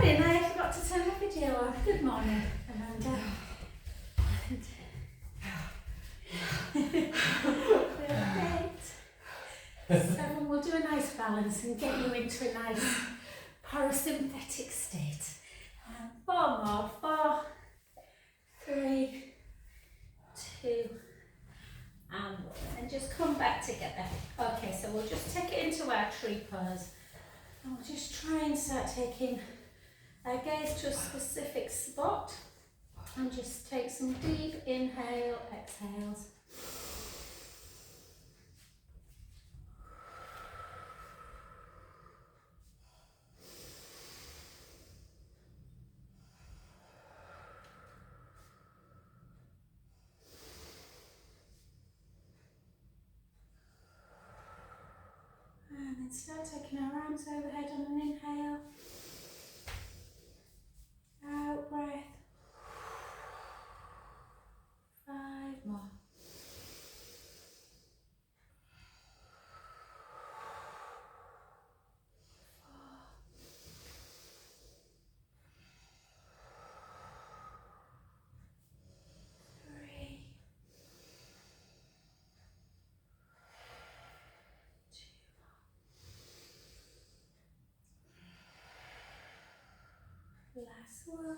morning, I forgot to turn the video on. Good morning, Amanda. Seven, we'll do a nice balance and get you into a nice parasympathetic state. And 4 more, 4, 3, 2, and 1. And just come back together. Okay, so we'll just take it into our tree pose. And we'll just try and start taking our gaze to a specific spot. And just take some deep inhale, exhales. And then start taking our arms overhead on an inhale. Out breath. 5 more. 3, 2, last one.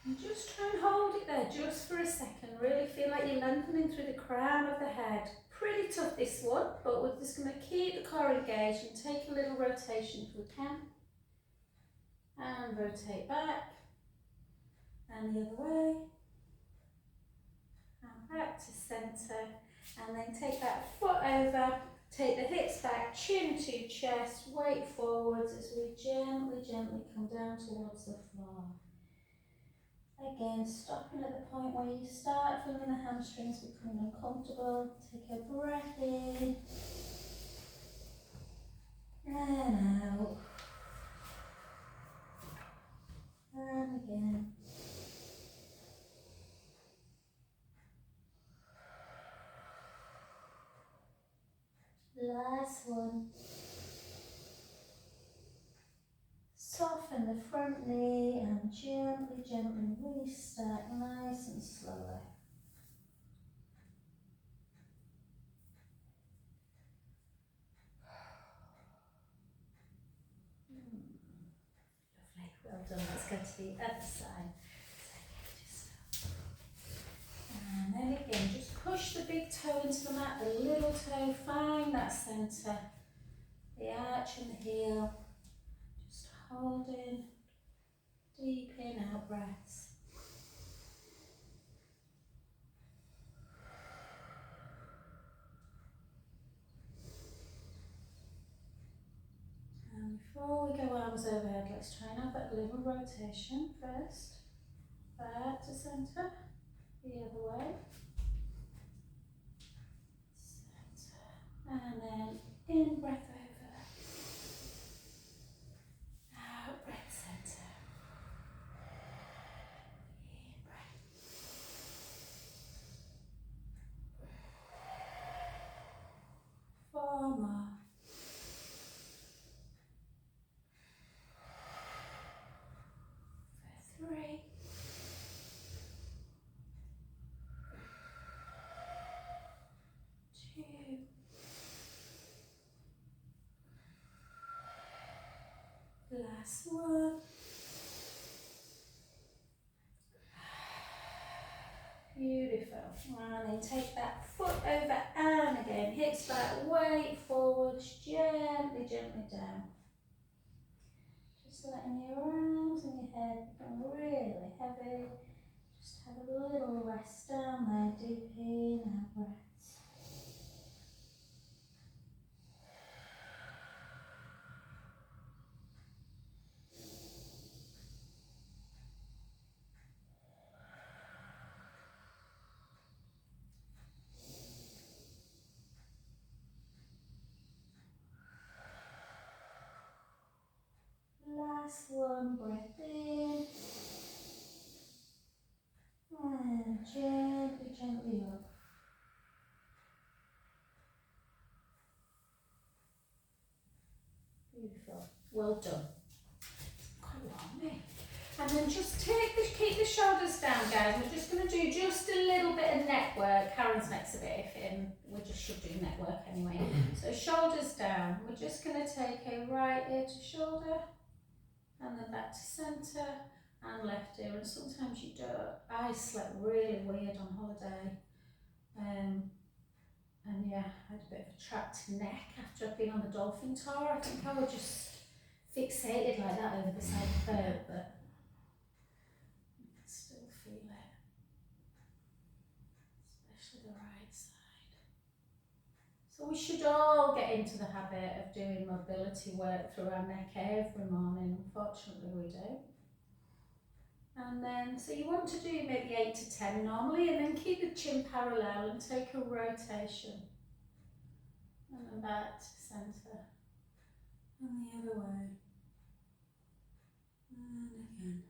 And just try and hold it there just for a second. Really feel like you're lengthening through the crown of the head. Pretty tough this one, but we're just going to keep the core engaged and take a little rotation if we can. And rotate back. And the other way. And back to centre. And then take that foot over. Take the hips back, chin to chest, weight forwards as we gently, gently come down towards the floor. Again, stopping at the point where you start feeling the hamstrings becoming uncomfortable. Take a breath in and out. And again. Last one. Soften the front knee and gently, gently restart nice and slowly. Lovely, well done. Let's go to the other side. And then again, just push the big toe into the mat, the little toe, find that centre, the arch and the heel. Just holding, deep in, out breaths. And before we go arms overhead, let's try and have that little rotation first. Back to centre, the other way. Centre, and then in breath over. Out breath centre. In breath. 4 more. 3. 2. Last one. Beautiful. And then take that foot over and again, hips back, weight forwards, gently, gently down. Just letting your arms and your head become really heavy. Just have a little rest down there, deep in, out breaths. Last one, breath in. And gently, gently up. Beautiful. Well done. Quite long, eh? And then just keep the shoulders down, guys. We're just going to do just a little bit of neck work. Karen's neck's a bit iffy, we just should do neck work anyway. So shoulders down. We're just going to take a right ear to shoulder, and then back to centre, and left ear. And sometimes you do. I slept really weird on holiday. And yeah, I had a bit of a trapped neck after I'd been on the dolphin tour. I think I was just fixated like that over the side of the boat, but you can still feel it, especially the right side. So we should all get into the habit of doing mobility work through our neck every morning. Unfortunately, we do. And then, so you want to do maybe 8 to 10 normally, and then keep the chin parallel and take a rotation. And then back to centre. And the other way. And again.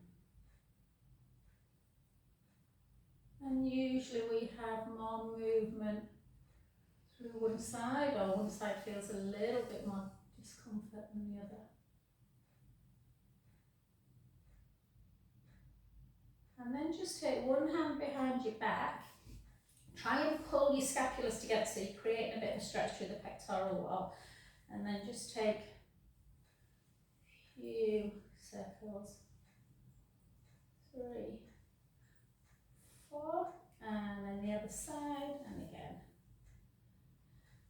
And usually we have more movement through one side, or one side feels a little bit more discomfort than the other. And then just take one hand behind your back. Try and pull your scapulas together so you're creating a bit of a stretch through the pectoral wall. And then just take a few circles. 3, 4, and then the other side, and again.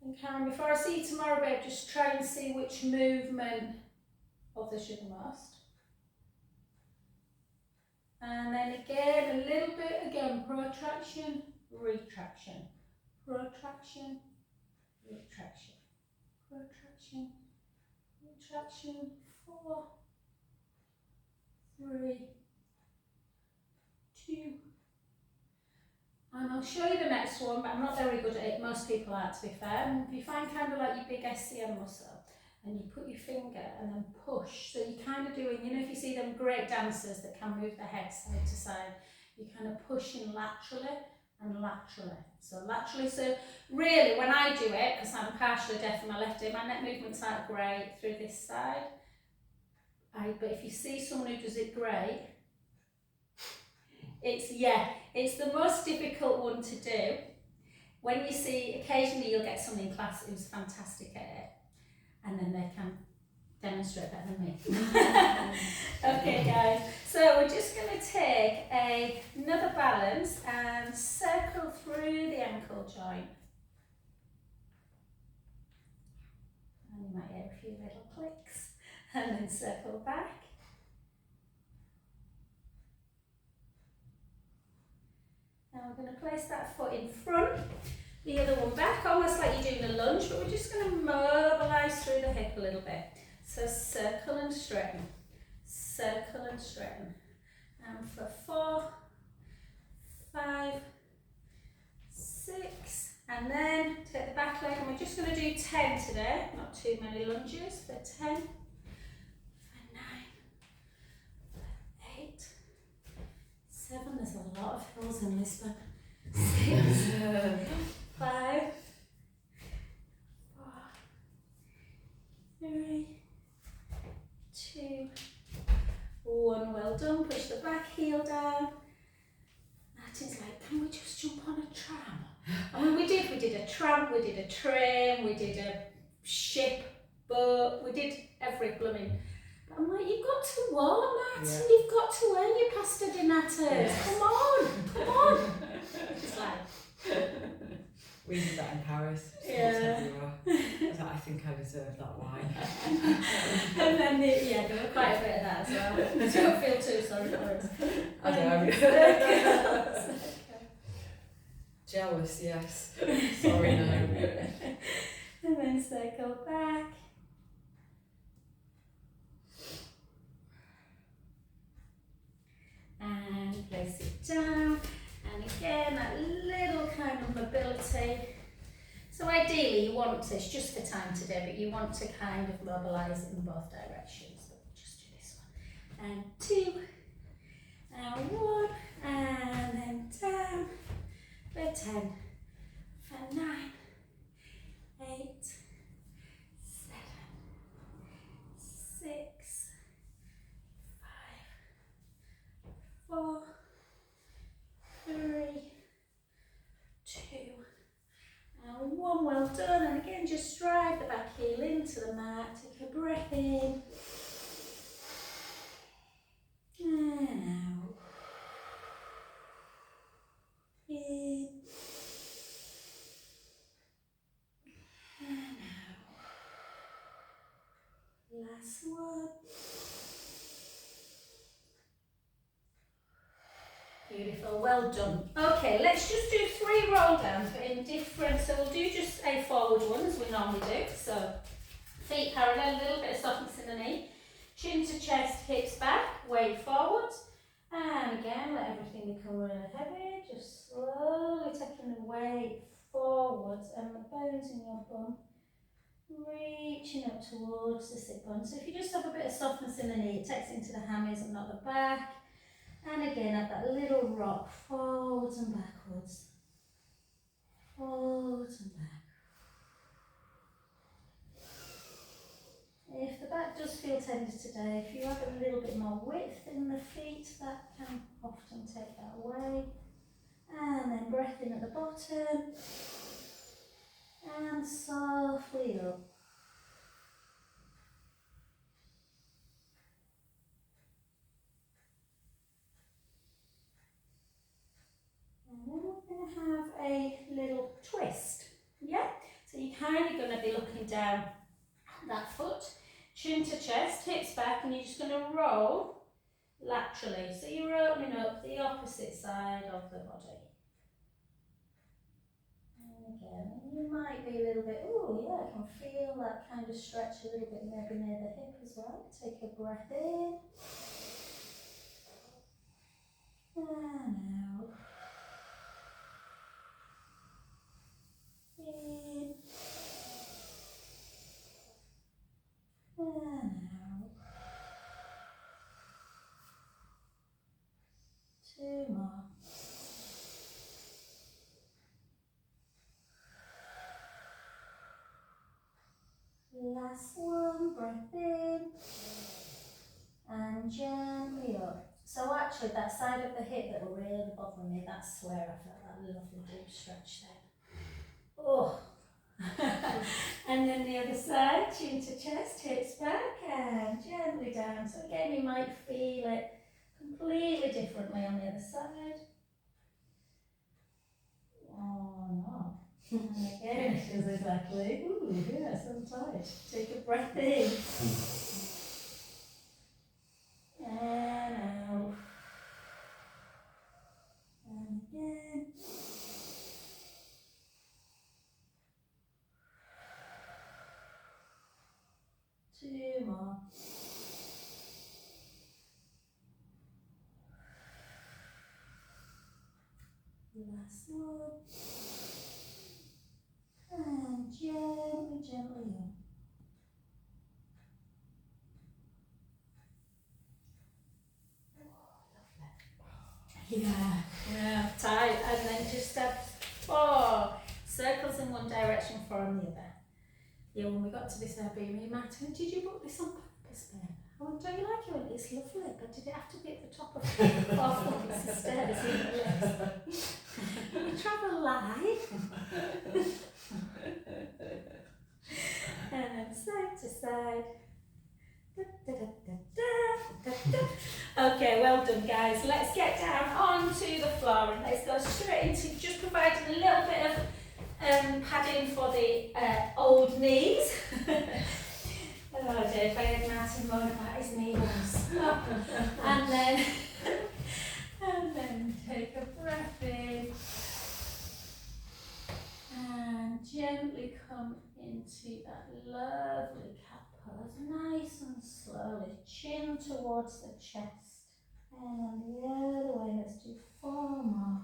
And Karen, before I see you tomorrow, babe, just try and see which movement bothers you the most. And then again, a little bit, again, protraction, retraction, protraction, retraction, protraction, retraction. 4, 3, 2. And I'll show you the next one, but I'm not very good at it. Most people aren't, to be fair. And if you find kind of like your big SCM muscle, and you put your finger and then push, so you're kind of doing, you know, if you see them great dancers that can move their head side to side, you're kind of pushing laterally and laterally. So laterally, so really when I do it, because I'm partially deaf in my left ear, my neck movements aren't great through this side. But if you see someone who does it great, it's the most difficult one to do. When you see, occasionally you'll get someone in class who's fantastic at it, and then they can demonstrate better than me. Okay guys, so we're just going to take another balance and circle through the ankle joint. And you might hear a few little clicks, and then circle back. Now we're going to place that foot in front, the other one back, almost like you're doing a lunge, but we're just going to mobilise through the hip a little bit. So circle and straighten, circle and straighten. And for 4, 5, 6, and then take the back leg, and we're just going to do 10 today, not too many lunges, for 10, for 9, for 8, 7, there's a lot of hills in Lisbon, 6, 5, 4, 3, 2, 1, well done, push the back heel down. Martin's like, can we just jump on a tram? I mean, we did a tram, we did a train, we did a ship, boat, we did every blooming. But I'm like, you've got to warm, Martin, yeah. You've got to wear your pasta di natas, yes. Come on. It's like... We did that in Paris. Yeah. I think I deserve that wine. And then, there were quite a bit of that as well. So don't feel too sorry for us. I know. Jealous, yes. Sorry, no. And then circle back. And place it down. And again, that little kind of mobility. So ideally you want to, it's just the time today, but you want to kind of mobilise in both directions. But we'll just do this one. And 2, and 1, and then down for 10, for 9, 8, 7, 6, Last one. Beautiful, well done. Okay, let's just do 3 roll downs, but in different, so we'll do just a forward one as we normally do. So feet parallel, a little bit of softness in the knee, chin to chest, hips back, weight forward. And again, let everything become really heavy, just slowly taking the weight forwards and the bones in your bum reaching up towards the sit bone. So if you just have a bit of softness in the knee, it takes it into the hammies and not the back. And again, have that little rock forwards and backwards. Forwards and back. If the back does feel tender today, if you have a little bit more width in the feet, that can often take that away. And then breath in at the bottom. And softly up. And then we're going to have a little twist. Yeah? So you're kind of going to be looking down that foot, chin to chest, hips back, and you're just going to roll laterally. So you're opening up the opposite side of the body. And again, you might be a little bit, oh yeah, I can feel that kind of stretch a little bit maybe near the hip as well. Take a breath in. And out. In. And out. 2 more. Last one, breath in. And gently up. So actually that side of the hip that were really bothering me, that's where I felt that lovely deep stretch there. Oh. And then the other side, chin to chest, hips back and gently down. So again, you might feel it completely differently on the other side. Oh no. And again, it feels exactly, ooh, yes, I'm tight. Take a breath in. And out. And again. Two more. Last one. And gently, gently up. Yeah, tight. And then just have 4 circles in one direction, 4 in the other. Yeah, when we got to this Airbnb, Matt went, did you book this on purpose, babe? I went, don't you like it? It's lovely, but did it have to be at the top of 4 flights of stairs in the lift? We travel live. And then side to side. Da, da, da, da, da, da, da. Okay, well done guys. Let's get down onto the floor and let's go straight into just providing a little bit of padding for the old knees. Oh dear, if I had Martin moan about his knee once. And then take a breath in and gently come into that lovely cat pose, nice and slowly, chin towards the chest. And on the other way, let's do 4 more.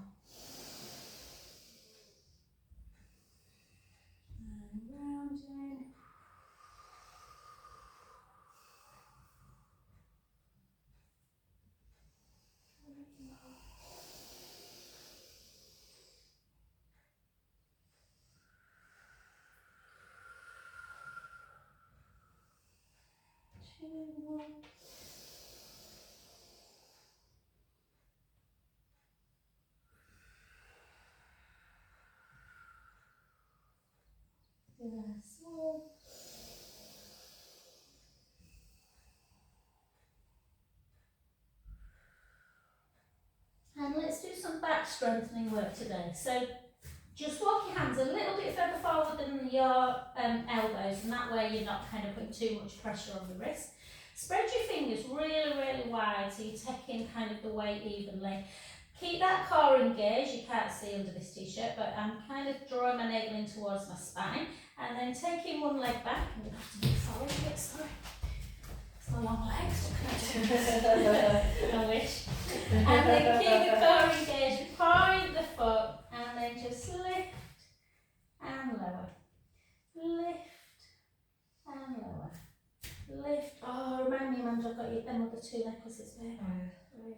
And rounding. Two more. Last one. And let's do some back strengthening work today. So Just walk your hands a little bit further forward than your elbows, and that way you're not kind of putting too much pressure on the wrist. Spread your fingers really, really wide so you're taking kind of the weight evenly. Keep that core engaged. You can't see under this t-shirt, but I'm kind of drawing my navel in towards my spine, and then taking one leg back. I'm going to have to move forward a bit, sorry. It's my long legs. I wish. And then keep the core engaged. Point the foot, and then just lift and lower. Lift and lower. Lift. Oh, remind me, Amanda, I've got you them other two necklaces there. Three.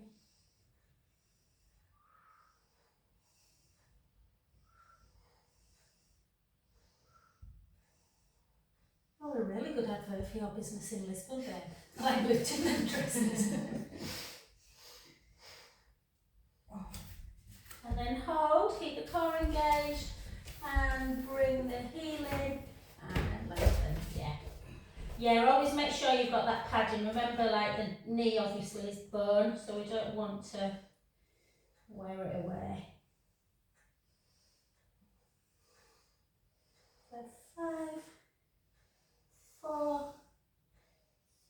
Oh, a really good advert for your business in Lisbon then. Like lifting them dresses. And then hold, keep the core engaged, and bring the heel in, and lengthen, yeah. Yeah, always make sure you've got that padding. Remember, like the knee obviously is bone, so we don't want to wear it away. So 5, 4,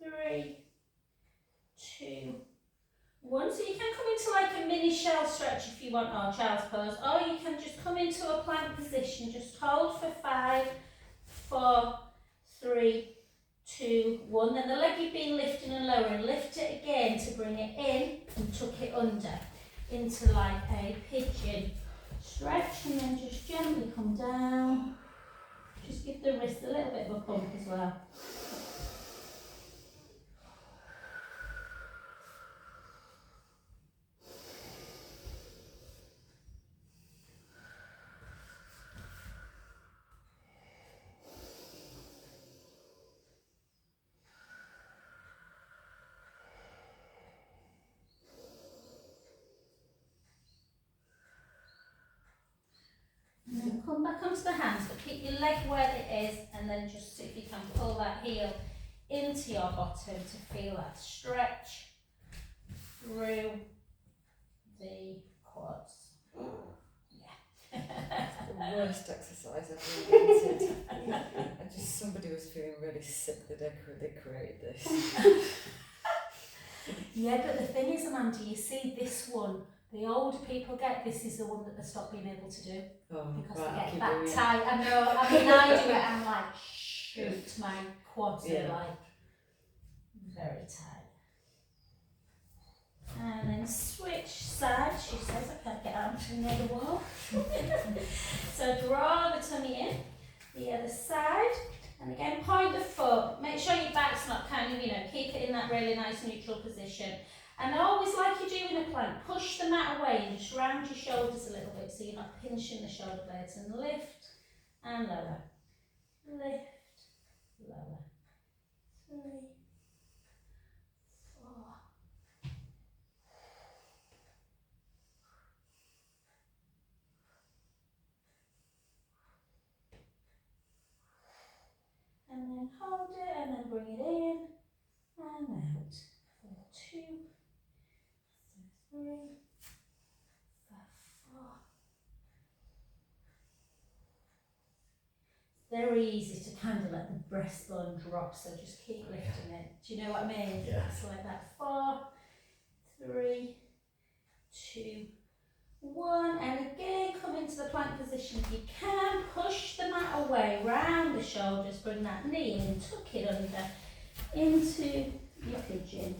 3, 2, 1. So you can come into like a mini shell stretch if you want, or child's pose, or you can just come into a plank position. Just hold for 5, 4, 3, 2, 1. Then the leg you've been lifting and lowering, lift it again to bring it in and tuck it under into like a pigeon stretch, and then just gently come down. Just give the wrist a little bit of a pump as well. And then come back onto the hands, but keep your leg where it is, and then just see if you can pull that heel into your bottom to feel that stretch through the quads. Yeah. The worst exercise I've ever invented. And just somebody was feeling really sick the day they created this. Yeah, but the thing is, Amanda, you see this one, the older people get, this is the one that they stop being able to do. Oh, Because right, they get that tight. I know, I mean, I do it, I'm like, shoot, my quads are like very tight. And then switch sides. She says I can't get out from near the wall. So draw the tummy in, the other side, and again point the foot. Make sure your back's not kind of, keep it in that really nice neutral position. And always, like you do in a plank, push the mat away and just round your shoulders a little bit so you're not pinching the shoulder blades, and lift and lower. Lift, lower. 3, 4. And then hold it, and then bring it in and out. 2, 3, 4. Very easy to kind of let the breastbone drop, so just keep lifting it. Do you know what I mean? Yeah. It's like that. 4, 3, 2, 1, and again come into the plank position if you can. Push the mat away, round the shoulders, bring that knee in, tuck it under into your pigeon.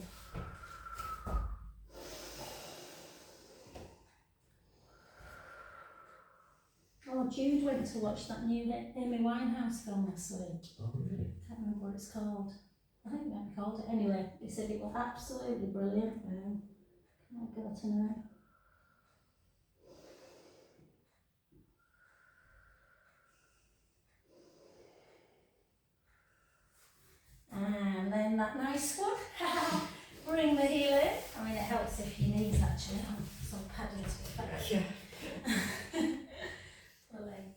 Oh, Jude went to watch that new Amy Winehouse film last week. Oh, really? Can't remember what it's called. I think that called it. Anyway, he said it was absolutely brilliant. Can I go to know? And then that nice one. Bring the heel in. I mean, it helps if your knees actually have some padding to be fair. Yeah. Pulling.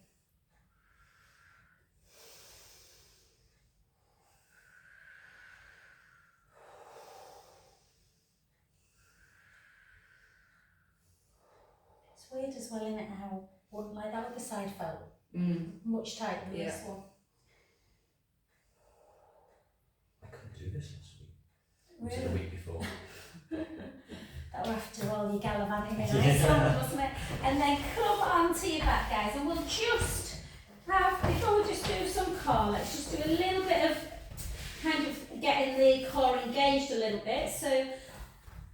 It's weird as well, isn't it, how Wouldn't like that other side felt Mm. much tighter than Yeah. this one. I couldn't do this last week. Was it Really? the week before? That were after all your gallivanting in Iceland, wasn't it? And then come on to your back, guys, and we'll just have, before we just do some core, let's just do a little bit of kind of getting the core engaged a little bit. So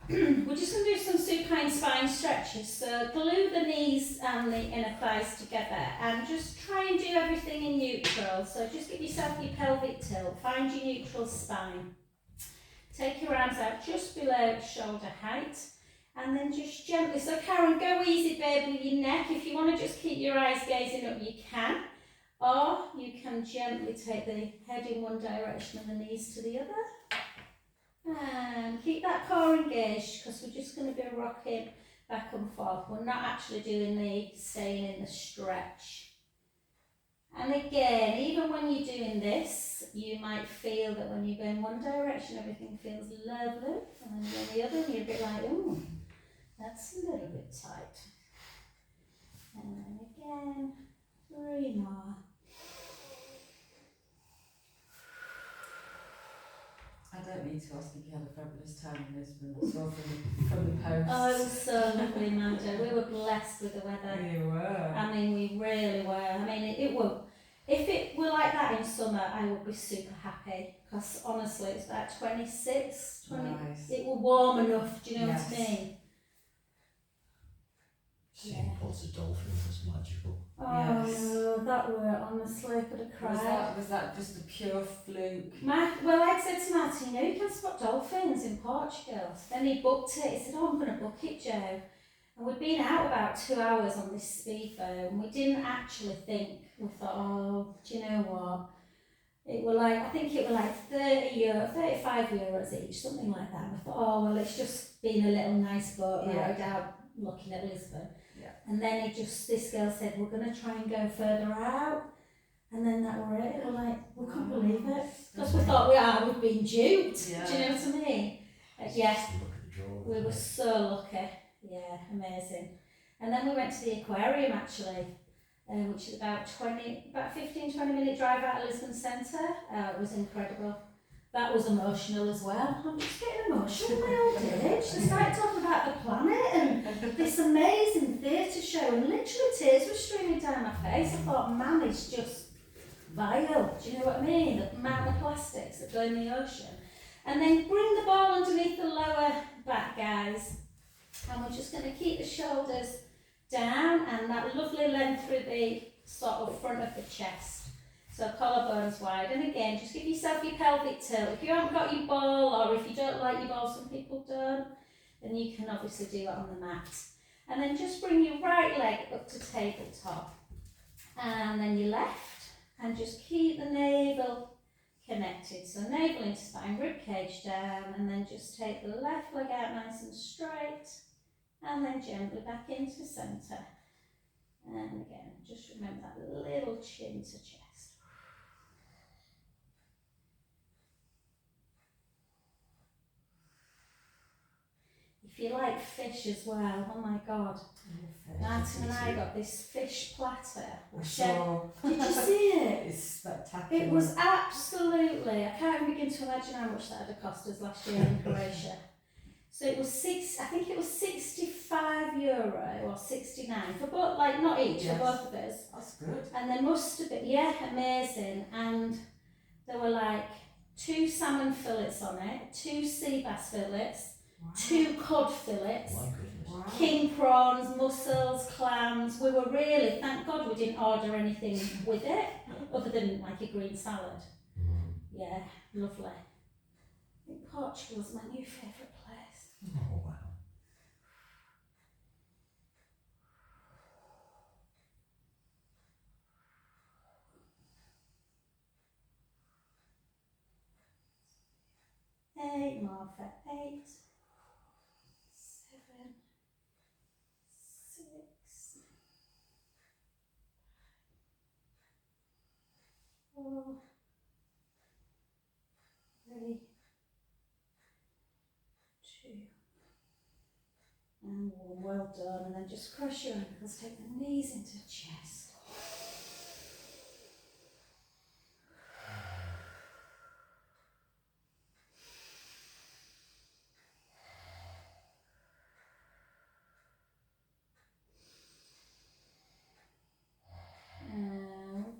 we're just going to do some supine spine stretches. So glue the knees and the inner thighs together and just try and do everything in neutral. So just give yourself your pelvic tilt, find your neutral spine. Take your arms out just below shoulder height and then just gently, so Karen, go easy babe with your neck. If you want to just keep your eyes gazing up, you can. Or you can gently take the head in one direction and the knees to the other. And keep that core engaged because we're just going to be rocking back and forth. We're not actually doing the staying in the stretch. And again, even when you're doing this, you might feel that when you go in one direction, everything feels lovely, and then you go the other, and you're a bit like, ooh, that's a little bit tight. And then again, 3 more. I don't need to ask if you had a fabulous time in Lisbon. I saw from the post. Oh, it was so lovely, Amanda. We were blessed with the weather. You were. I mean, we really were. I mean, it would. If it were like that in summer, I would be super happy. Because honestly, it's about 26, 20. Nice. It was warm enough. Do you know Yes. what I mean? Seeing lots of dolphins was magical. Oh Yes. no, that were honestly, I could have cried. Was that just a pure fluke? Well, I'd said to Martin, you know, you can spot dolphins in Portugal. Then he booked it. He said, oh, I'm going to book it, Joe. And we'd been out about 2 hours on this speedboat, and we didn't actually think. We thought, oh, do you know what? It were like, I think it were like €30, €35 each, something like that. We thought, oh, well, it's just been a little nice boat ride out looking at Lisbon. Yeah. And then this girl said, we're going to try and go further out. And then that were it. We're like, we couldn't believe it. Because we thought we've been duped. Yeah. Do you know what I mean? Yeah, Just look at the drawing. we were so lucky. Yeah, amazing. And then we went to the aquarium actually, which is about 15-20 minute drive out of Lisbon Centre. It was incredible. That was emotional as well. I'm just getting emotional at my old age. They started talking about the planet and this amazing theatre show, and literally tears were streaming down my face. I thought, man, it's just vile. Do you know what I mean? The amount of plastics that go in the ocean. And then bring the ball underneath the lower back, guys. And we're just going to keep the shoulders down and that lovely length through the sort of front of the chest. So collarbones wide. And again, just give yourself your pelvic tilt. If you haven't got your ball, or if you don't like your ball, some people don't, then you can obviously do it on the mat. And then just bring your right leg up to tabletop. And then your left. And just keep the navel connected. So navel into spine, rib cage down, and then just take the left leg out nice and straight. And then gently back into centre. And again, just remember that little chin to chest. If you like fish as well, oh my God. Martin and I got this fish platter. I saw. Did you see it? It's spectacular. It was absolutely, I can't even begin to imagine how much that had cost us last year in Croatia. So it was I think it was €65 or 69 for both, like not each, Yes. for both of us. That's good. And there must have been, yeah, amazing. And there were like 2 salmon fillets on it, 2 sea bass fillets, Wow. 2 cod fillets, My goodness. Wow. king prawns, mussels, clams. We were really, thank God we didn't order anything with it, other than like a green salad. Mm. Yeah, lovely. I think Portugal's my new favourite place. Oh, wow. Eight more for 8, 7, 6, 4, 3, 2, And warm, well done. And then just cross your ankles, take the knees into the chest.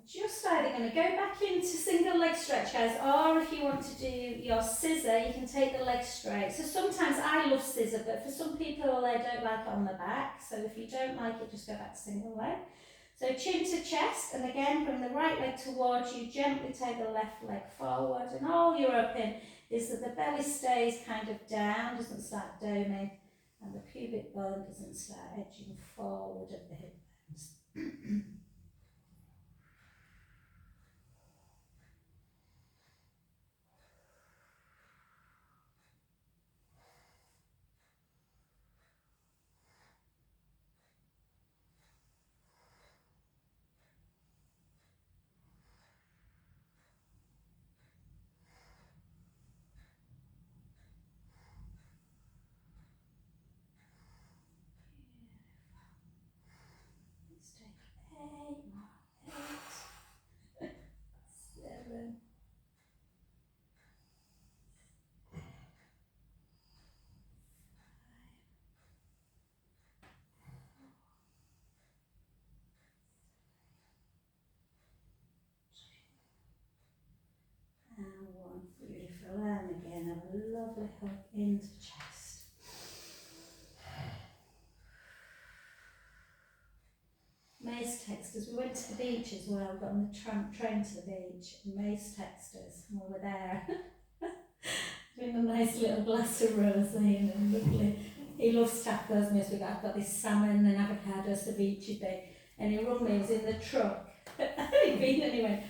Just either going to go back into single leg stretch, guys, or if you want to do your scissor, you can take the legs straight. So sometimes I love scissor, but for some people they don't like it on the back. So if you don't like it, just go back to single leg. So chin to chest, and again, bring the right leg towards you, gently take the left leg forward, and all you're hoping is that the belly stays kind of down, doesn't start doming, and the pubic bone doesn't start edging forward at the hip bones. Let's take 8 more. 8, 7. And 1. Beautiful. And again, have a lovely hug into the chest. Mace texters, we went to the beach as well, got on the train to the beach, and Mace texters, and we were there. Doing a nice little glass of rosé and lovely. He loves tacos, Mace. I've got this salmon and avocado ceviche thing, and he rung me, he was in the truck. He'd been and he went,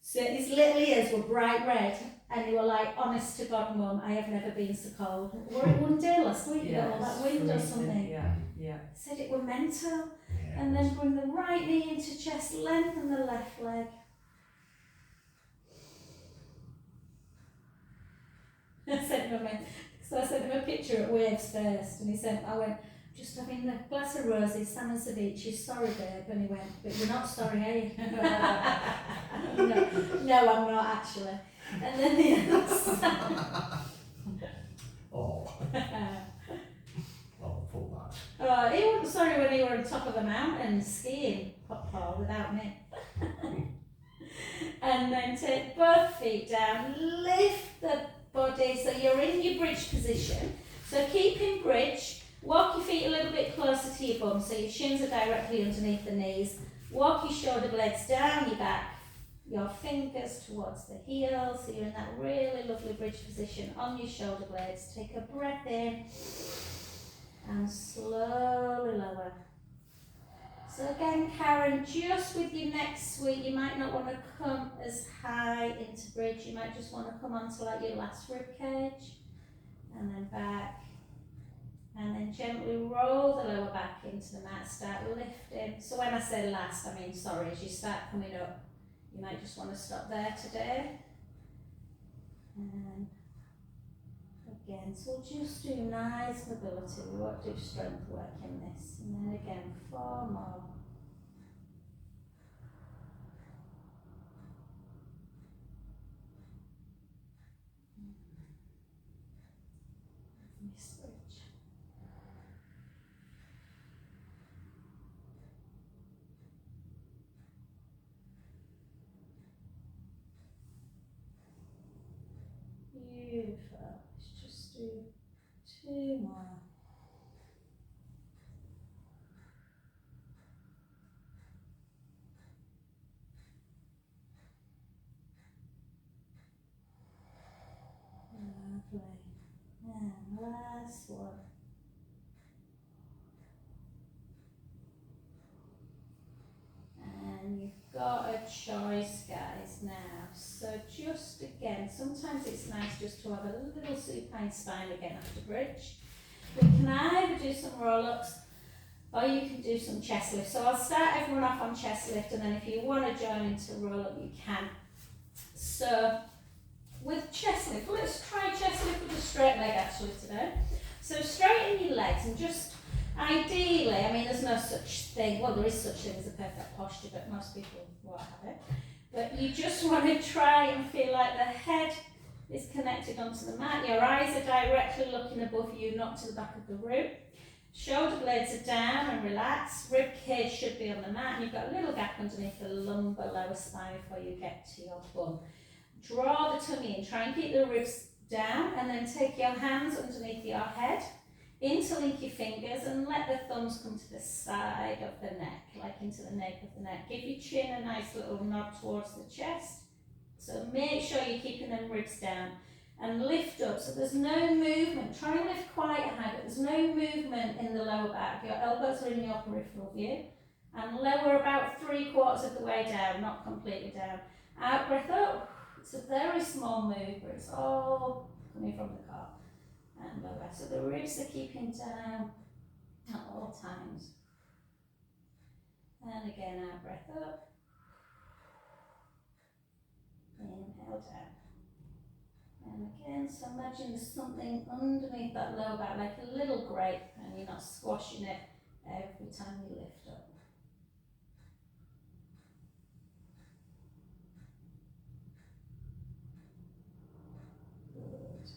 so his little ears were bright red, and they were like, honest to God, Mum, I have never been so cold. Were it one day last week, you got all that wind or something? Yeah. Said it were mental. Yeah, And then bring the right knee into chest, lengthen the left leg. I sent him a picture at Waves first, and I went, just having a glass of roses, salmon ceviche, sorry babe, and he went, but you're not sorry, are you? No, I'm not actually. And then the other side. Oh, I'll pull that. Oh, he wasn't sorry when he were on top of a mountain skiing, Paul, without me. And then take both feet down, lift the body so you're in your bridge position. So keep in bridge, walk your feet a little bit closer to your bum so your shins are directly underneath the knees. Walk your shoulder blades down your back, your fingers towards the heels, so you're in that really lovely bridge position on your shoulder blades. Take a breath in and slowly lower. So again, Karen, just with your neck sweep, you might not want to come as high into bridge. You might just want to come onto like your last rib cage, and then back, and then gently roll the lower back into the mat. Start lifting. So when I say last, I mean sorry. As you start coming up, you might just want to stop there today. And again, so we'll just do nice mobility. We won't do strength work in this. And then again, 4 more. Switch. Beautiful. Let's just do 2 more. Lovely. And last one. And you've got a choice, guys, now. So just again, sometimes it's nice just to have a little supine spine again after bridge. We can either do some roll-ups or you can do some chest lift. So I'll start everyone off on chest lift, and then if you want to join into roll-up, you can. So with chest lift, let's try chest lift with a straight leg actually today. So straighten your legs and just Ideally, I mean, there's no such thing, well, there is such thing as a perfect posture, but most people won't have it. But you just want to try and feel like the head is connected onto the mat. Your eyes are directly looking above you, not to the back of the room. Shoulder blades are down and relaxed. Rib cage should be on the mat, and you've got a little gap underneath the lumbar lower spine before you get to your bum. Draw the tummy in, try and keep the ribs down, and then take your hands underneath your head, interlink your fingers, and let the thumbs come to the side of the neck, like into the nape of the neck. Give your chin a nice little nod towards the chest. So make sure you're keeping them ribs down. And lift up, so there's no movement. Try and lift quite high, but there's no movement in the lower back. Your elbows are in your peripheral view. And lower about 3/4 of the way down, not completely down. Out breath up. It's a very small move, but it's all coming from the core. And lower. So the ribs are keeping down at all times. And again, out breath up. Inhale down. And again, so imagine there's something underneath that lower back, like a little grape, and you're not squashing it every time you lift up. Good.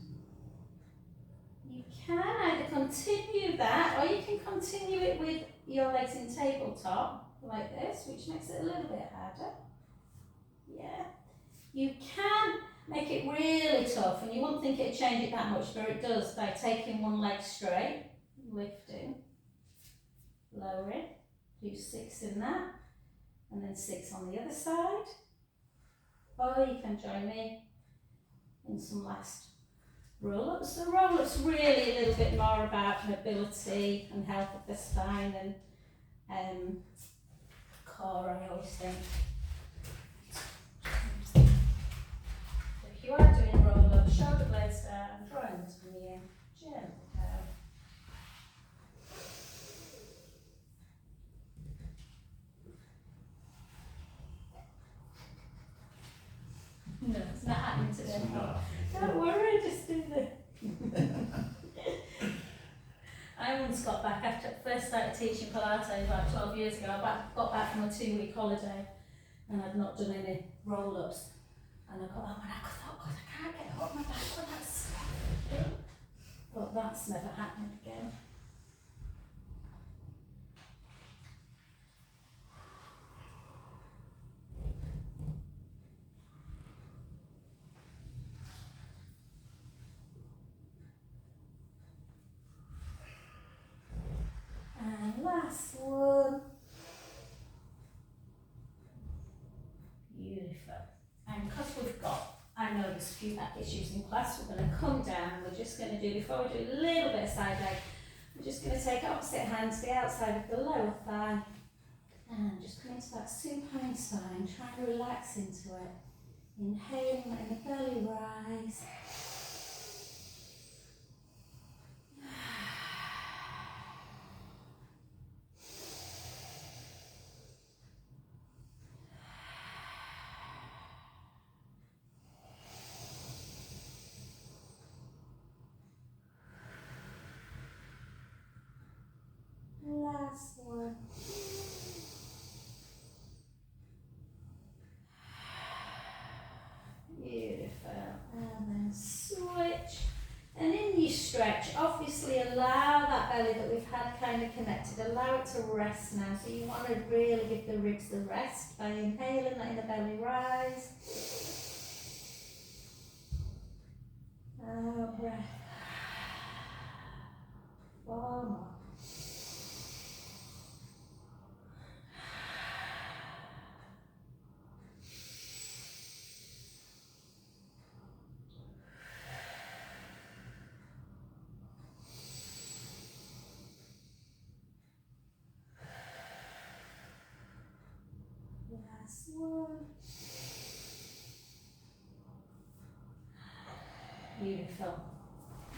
You can either continue that, or you can continue it with your legs in tabletop, like this, which makes it a little bit harder. Yeah. You can make it really tough, and you wouldn't think it'd change it that much, but it does by taking one leg straight, lifting, lowering, do 6 in that, and then 6 on the other side. Or you can join me in some last roll-ups. The roll-ups really a little bit more about mobility and health of the spine and core, I always think. You are doing roll-up, shoulder blades down, drawing the tummy in, gently down. No, it's not happening today. Don't worry, just do the... I once got back, after I first started teaching Pilates about 12 years ago, I got back from a 2-week holiday and I'd not done any roll-ups. And I got home and I thought, God, I can't get up my back when that's stuff. But that's never happening again. And last one. Beautiful. And because we've got, I know there's a few back issues in class, we're going to come down and we're just going to do, before we do a little bit of side leg, we're just going to take opposite hand to the outside of the lower thigh and just come into that supine spine, try to relax into it. Inhaling, letting the belly rise. Last one. Beautiful. And then switch. And in your stretch, obviously allow that belly that we've had kind of connected, allow it to rest now. So you want to really give the ribs the rest by inhaling, letting the belly rise. Out breath. 4 more. Last one. Beautiful.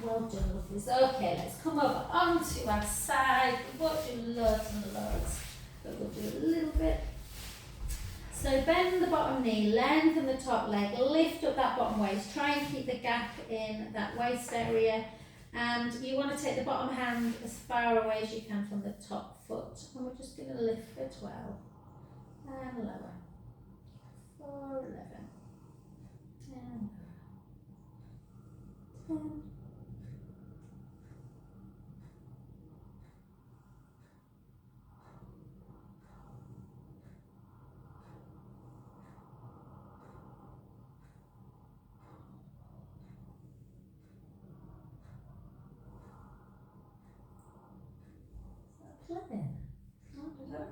Well done, lovelies. Okay, let's come over onto our side. We won't do loads and loads, but we'll do a little bit. So bend the bottom knee, lengthen the top leg, lift up that bottom waist. Try and keep the gap in that waist area. And you want to take the bottom hand as far away as you can from the top foot. And we're just going to lift for 12. And lower. For 11. And 10. Playing.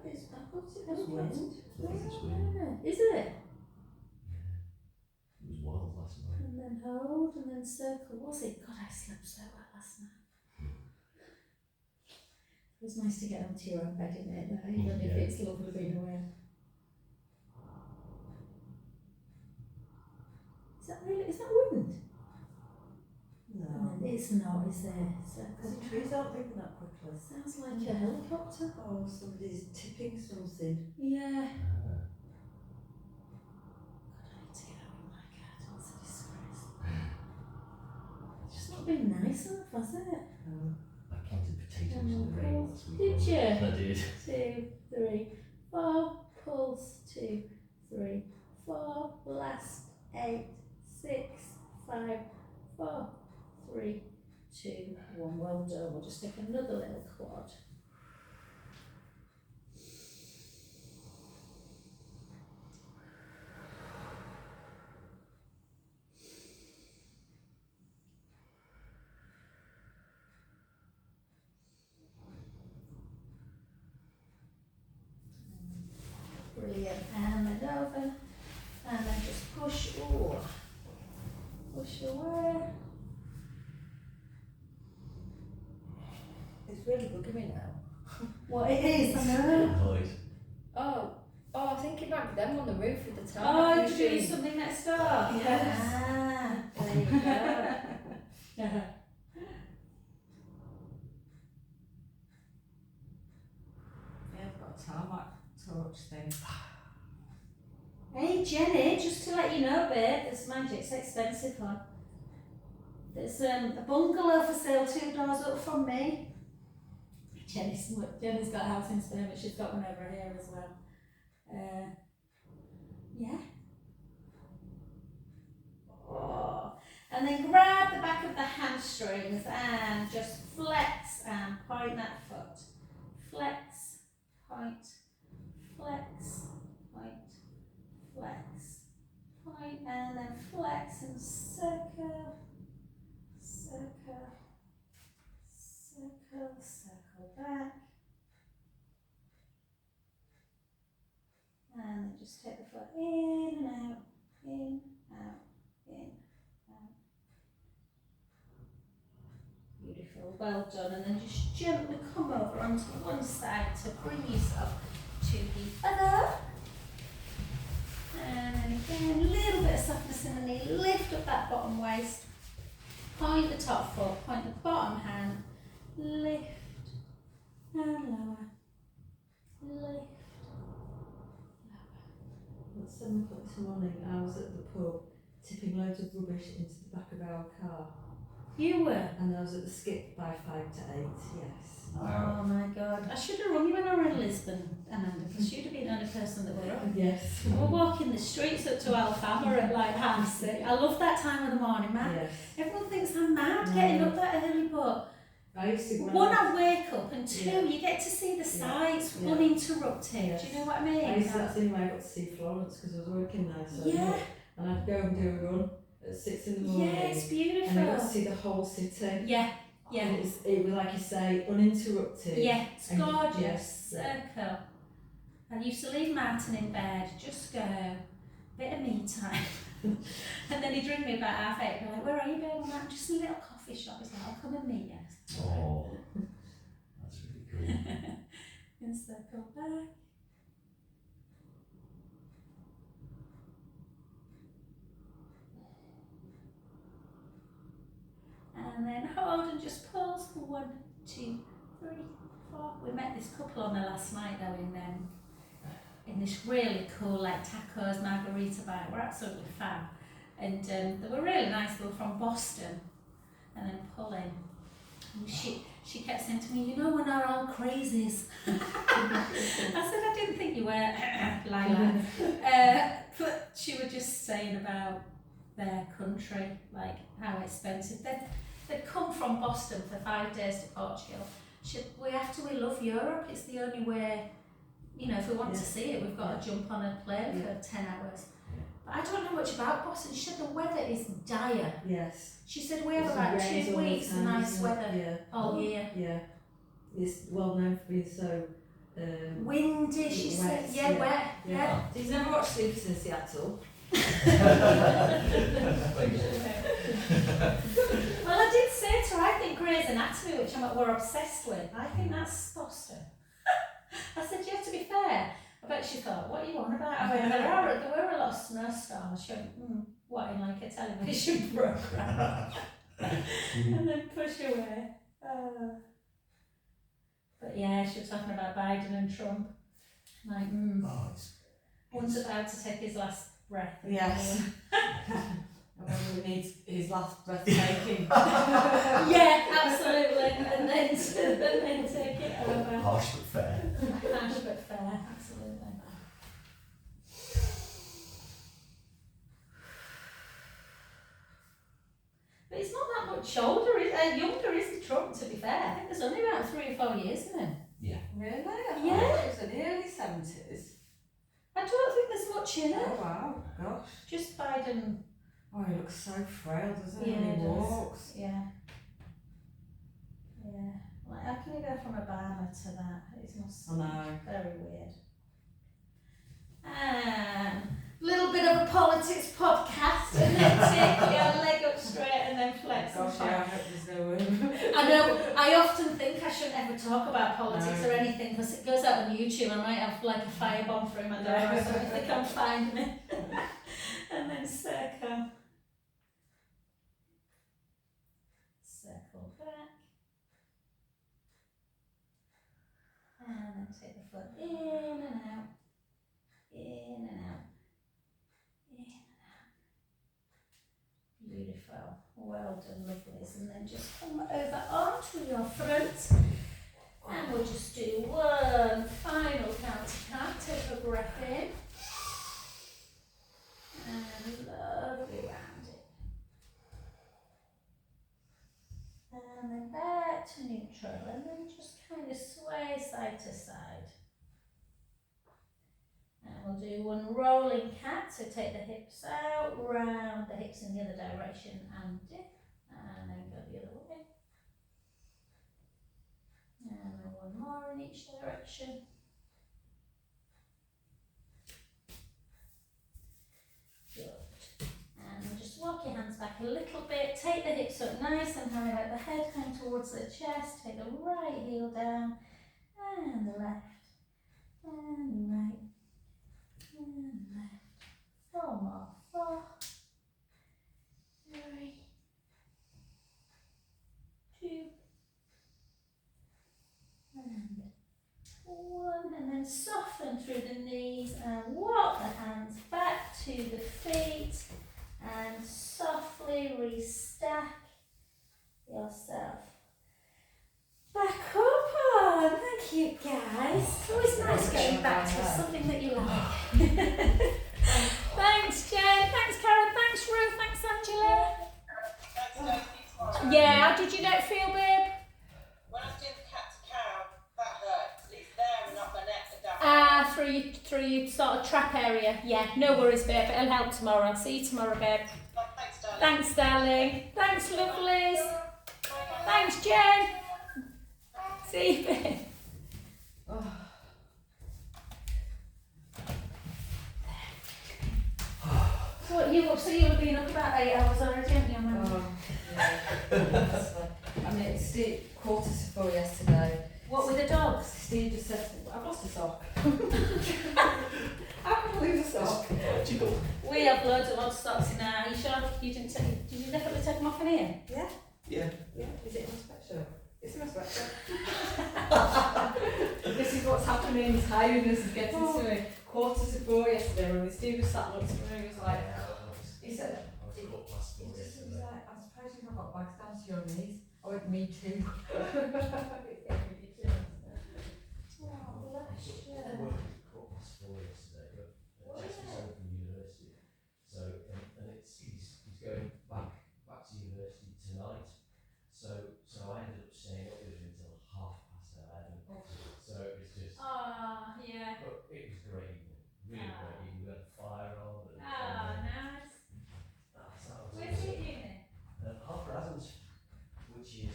I thought it was wind. I think it's wind. Is it? Yeah. It was wild last night. And then hold and then circle. Was it? God, I slept so well last night. It was nice to get onto your own bed, isn't it? Though, even if it's lovely being away. Is that really? Is that wind? No. It's not, is there? Because the trees aren't moving that quickly. Sounds like a helicopter. Oh, somebody's tipping something. Yeah. Ah. God, I need to get out with my cat. It's a disgrace. It's just not been nice enough, has it? No. I planted potatoes in the rain last week. Did you? I did. 2, 3, 4. Pulse. 2, 3, 4. Last. 8, 6, 5, 4, 3, 2, 1. Well done. We'll just take another little quad. Brilliant. And then over. And then just push. Ooh. Push away. It's really bugging me now. What it is, I know. Noise. Oh, I think it might be them on the roof with the Oh, tarmac you're doing machine. something next door? Yes. Ah. There you go. Yeah. Yeah, I've got a tarmac torch thing. Hey Jenny, just to let you know, babe, this Magic's expensive one. There's a bungalow for sale 2 doors up from me. Jenny's got a house in Spain, but she's got one over here as well. Yeah. Oh. And then grab the back of the hamstrings and just flex and point that foot. Flex, point, flex, point, flex, point, and then flex and circle, circle, circle, circle back. And then just take the foot in and out, in, out, in, out. Beautiful, well done. And then just gently come over onto one side to bring yourself to the other. And then again, a little bit of softness in the knee. Lift up that bottom waist. Point the top foot, point the bottom hand. Lift and lower. Lift. At 7 o'clock this morning, I was at the pub tipping loads of rubbish into the back of our car. You were? And I was at the skip by 5 to 8, yes. Oh my God. I should have rung you when I were in Lisbon, Amanda, because you'd have been the only person that were up. Yes. We were walking the streets up to Alfama at like 6:30. I love that time of the morning, man. Yes. Everyone thinks I'm mad getting up that early, but I used to one, I wake up, and 2, Yeah. you get to see the sights Yeah. uninterrupted. Yes. Do you know what I mean? I used to, that's the only way I got to see Florence because I was working there. So Yeah. and I'd go and do a run at 6 in the morning. Yeah, it's and I got to beautiful. see the whole city. Yeah, yeah. And it was like you say, uninterrupted. Yeah, it's And- gorgeous. yes, yeah. Circle. I used to leave Martin in bed, just go, bit of me time. And then he'd ring me about 8:30, be like, where are you, babe? I'm like, just in a little coffee shop. He's like, I'll come and meet you. Oh, that's really cool. And circle back. And then hold and just pause for 1, 2, 3, 4. We met this couple on there last night though in this really cool like tacos margarita bar. We're absolutely fab. And they were really nice. They were from Boston. And then pulling. She kept saying to me, you know, when our all crazies. I said, I didn't think you were, Lila. But she was just saying about their country, like how expensive. They'd come from Boston for 5 days to Portugal. We love Europe. It's the only way, you know, if we want to see it, we've got to jump on a plane for 10 hours. But I don't know much about Boston. She said the weather is dire. Yes. She said we have about 2 weeks of nice weather all year. Yeah. It's well known for being so windy, she said. Wet. Yeah. Did you never watch Sleepers in Seattle? Well, I did say to her, I think Grey's Anatomy, which we're obsessed with, I think that's Boston. I said, you have to be fair. I bet she thought, what are you on about? I went, there were a lot of snowstorms. She went, what, in like a television programme? And then push away. But yeah, she was talking about Biden and Trump. Like, one's about to take his last breath. Yes. And then we need his last breath taking. Yeah, absolutely. And then take it over. Harsh but fair. Harsh but fair, absolutely. But he's not that much older, younger, isn't Trump, to be fair? I think there's only about 3 or 4 years, isn't it? Yeah. Really? Yeah. It was in the early 70s. I don't think there's much in it. Oh wow, gosh. Just Biden. Oh, he looks so frail, doesn't he, Yeah, when he he does. walks? Yeah. Yeah. Like, how can you go from Obama to that? It must I know. very weird. Little bit of a politics podcast, and then take your leg up straight and then flex. Gosh, yeah, I hope there's no room. I know, I often think I shouldn't ever talk about politics or anything because it goes out on YouTube. I might have like a firebomb through my door or something if they can't find me. And then circle back. And then take the foot in and out, in and out, in and out. Beautiful. Well done, lovelies. And then just come over onto your front. And we'll just do one final count to count. Take a breath in. And lovely round it. And then back to neutral. And then just kind of sway side to side. And we'll do one rolling cat. So take the hips out, round the hips in the other direction and dip. And then go the other way. And then one more in each direction. Good. And just walk your hands back a little bit. Take the hips up nice and high, like the head come towards the chest. Take the right heel down. And the left. And right. And left. 4 more. 4. 3. 2. And 1, and then soften through the knees and walk the hands back to the feet and softly restack yourself back up on. Thank you guys. It's always nice going back to something that you like. Thanks Jen, thanks Karen, thanks Ruth, thanks Angela. Yeah, how did you not feel, babe? When I did cat to cow, that hurt. It's there and not my neck and down. Through your sort of trap area. Yeah, no worries, babe. It'll help tomorrow. I'll see you tomorrow, babe. Thanks, darling. Thanks, darling. Thanks, lovelies. Thanks, Jen. See you, babe. So you were being up about 8 hours already, haven't you, Amanda? I mean, it's Steve, 4:45 yesterday. What with the dogs? Steve just said, I've lost a sock. How can I lose a sock? Jiggle. We have loads of odd socks in there. Are you sure you didn't take? Did you definitely take them off in here? Yeah. Yeah. Yeah. Is it in my sweatshirt? It's in my sweatshirt. This is what's happening. Tiredness is getting to me. 4:45 yesterday when Steve was sat next to me, he was like, he said, he was like, I'm surprised you've not got bags down to your knees. I went, me too. Oh, bless I you. worked at quarter past 4 yesterday, but Chester's Open University. So, and he's going back to university tonight. So I ended up staying up with him until 11:30. So it was just, Oh, yeah. but it was a great evening, really great evening. We had a fire on and Nice. that was Where's he awesome. doing it? Harper Adams, which is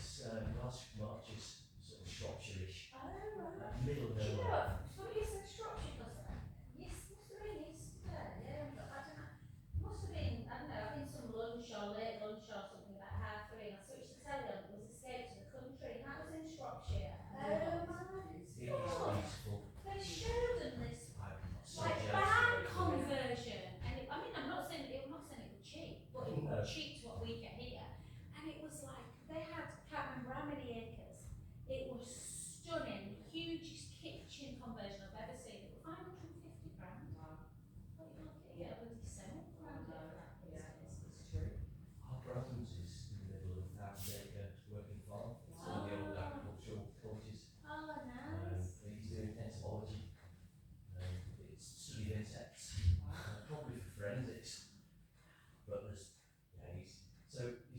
Marches, sort of Shropshire-ish, Oh, right. middle of Do you know nowhere. what? Funny you said Shropshire, because yes, must have been yesterday, yeah, but I don't know. Must have been, I don't know, I think some lunch or late lunch or something about 3:30, and I switched the telly on, it was Escape to the Country, and that was in Shropshire. Oh my It is God. beautiful. They showed them this I'm so like jealous barn of it. conversion, and it, I mean, I'm not saying it was cheap, but it No. was cheap to what we get here, and it was like they had, I can't remember how many acres. It was stunning, hugest kitchen conversion I've ever seen. It was 550 grand. Wow. What you look at it, bloody £7 grand for that these days. It's true. Harper Adams is in the middle of a 1,000-acre working farm. It's one of the old agricultural colleges. Oh, nice. He's doing entomology. It's study of insects, probably for forensics. But he's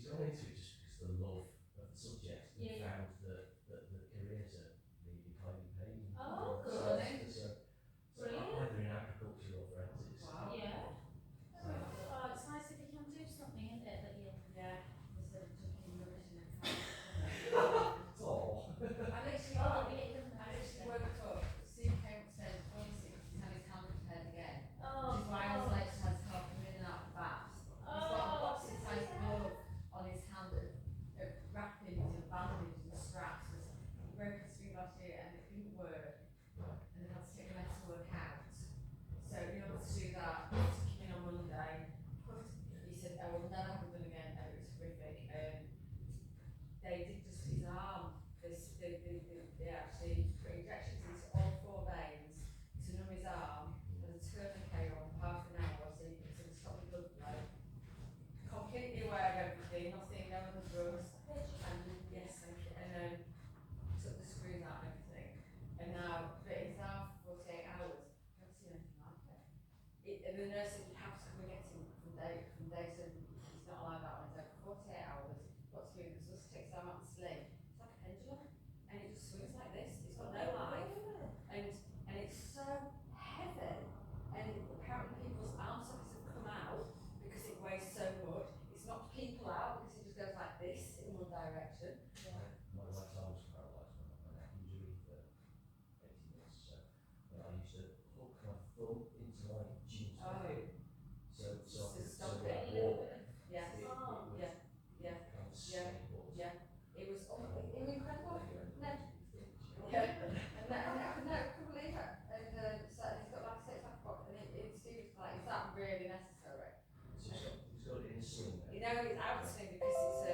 gone into it just because of the love of the subject and Yeah. found that the careers are really highly paid. Oh, So good. Brilliant. either in agriculture or forensics. Wow. Yeah. Oh, it's nice if you can do something, isn't it, that you... Yeah, instead of chucking rubbish in a car. Oh. I literally, Oh, yeah. I literally woke up, Steve came upstairs before me to have his hand prepared again. Oh, Which is why I was late to have to help him in and out of the bath. He's got a boxing size glove on his hand of wrappings and bandages and straps. He broke his finger last year and it didn't work. And they had to take a leg to work out. So in order to do that, I took him in on Monday. He said, I will never have it done again, and it was horrific. They did just his arm. They actually put injections into all 4 veins to numb his arm, and a tourniquet on for half an hour so you can stop the blood flow. Completely aware of everything, nothing, no other drugs. And yes, thank you. And took the screws out and everything. And now, but it's now for 48 hours. I haven't seen anything like it. And the nurse said you have to come and get him from day, so he's not allowed out on his own for 48 hours. Got to move, so just takes his arm out the sling. It's like a pendulum. And it just swings like this. It's got no life. And it's so heavy. And apparently people's arm sockets have come out because it weighs so much. It's knocked people out because it just goes like this in one direction. My left arm was paralysed when I had a neck injury for 18 months. So I used to hook my thumb into my jeans pocket. So stop when I it. walk, Yes. it would Yeah. kind of stable. Yeah. It was incredible. No. Yeah. And I couldn't believe it. And so he's got like 6 o'clock box, and it's Steve's like, is that really necessary? So he's got it in a sling. You know, it's out of swing because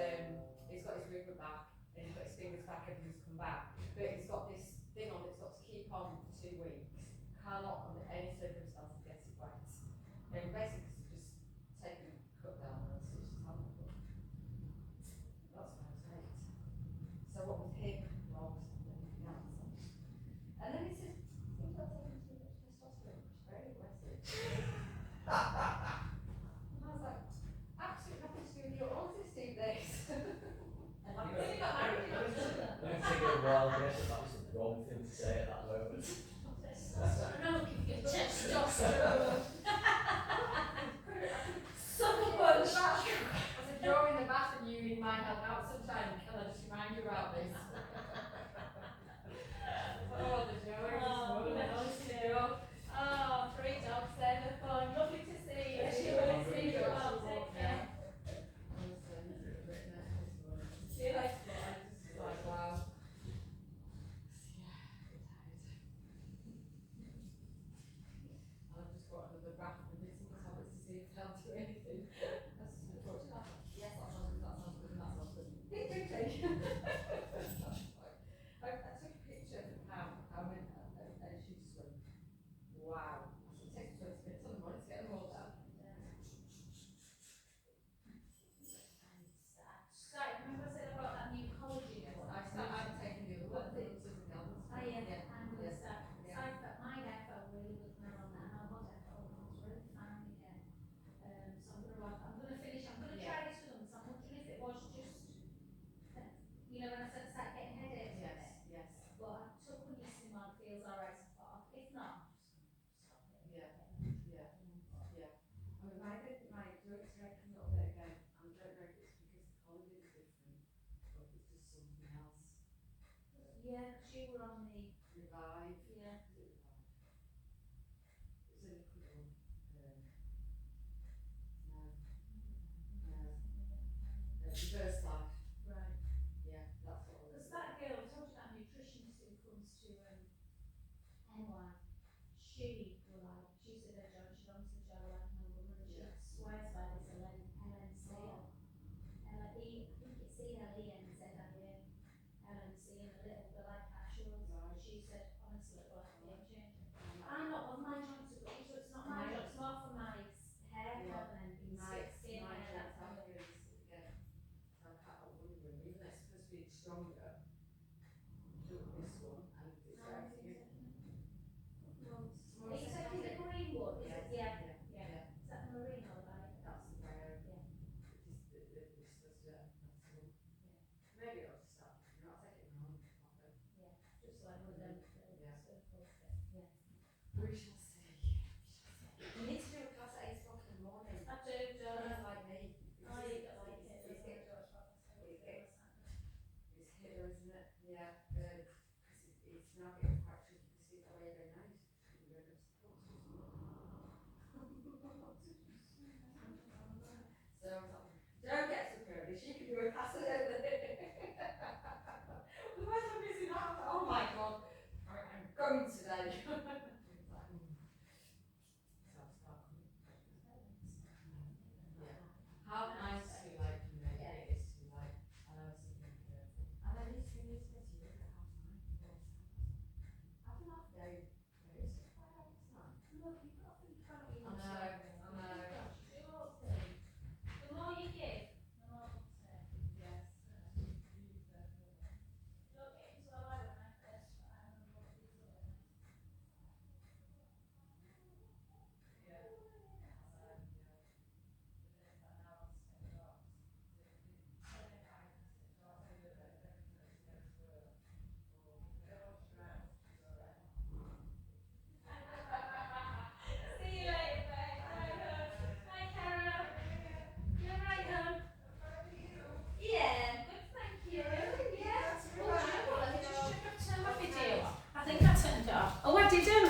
he's got his movement back, and he's got his fingers back, everything's come back. But he's got this thing on that's got to keep on for 2 weeks. Cannot under any circumstances get it wet. And basically just taken a cut down and stitched his hand up. That's what I was great. So what with him, logs, and everything else. And then he said, you've got taking too much testosterone, which is very aggressive. And I was like, absolutely nothing to do with your autism, Steve, this. And like, then he got married, you know. I'm taking a wild guess that was the wrong thing to say at that moment. Testosterone, give you testosterone. Someone in the bath. I said, you're in the bath and you need my help out sometime. Can I just remind you about this? Oh, the joy. Oh, 3 dogs there, they're fun. Lovely to see you. She will see you. Oh, take care. See you later. Like, wow. I've just got another graph of missing tablets to see if they'll do anything. That's just unfortunate. Yes, that sounds good, that sounds good, that sounds good. Yeah, because you were on the, Revive. yeah. Is it Revive? It was a liquid one. No. Reverse life. Right. Yeah, that's what I was. Because that girl, I told you that nutritionist who comes to NY, she said her John, she's on to Joe like no woman, and she swears by this LNC. I think it's ELENZIA, LNC, and a little bit like capsules. Right. She said, honestly, it was like a game changer. I'm not, well, my joints are good, so it's not my joints, more for my hair more than anything. Skin, My hair, joints that's are good. good. Yeah. So I can't help wondering, even though it's supposed to be stronger, took this one and it's How long everything. is it? Months. More Are you taking the synthetic. green one? Is Yeah. it? Yeah. Yeah. Is that the marine or the bio? That's the bio. Yeah. It's supposed to maximum. Yeah. Maybe I'll just start. I'll take it now. Yeah. Just like one of them. Yeah. Yeah. We shall see. You need to do a class at 8 o'clock in the morning. I do, Don't don't I? like me. Oh, you got like it. It's hit, isn't it? Yeah. Because it's now getting quite tricky to see that way every night. So don't get so curly. She can do a class at 8. Otherwise I'm missing out. Oh my god. I'm going today. How nice to be like you know, it is to be like, I know something careful. And I need to go to you at 9:30. Have an off day. It's 5 hours time. Look, you've got to think about it. I know. Do all things. The more you give, the more you take. Yes. Don't get into a lie when I first started. I don't know what it is or what. See you later, babe. Right home. Hi, Carol. You're right home. Yeah, good, thank you. Yeah. Oh, do you know what? Let me just check I've turned my video off. I think I turned it off. Oh, what did you do?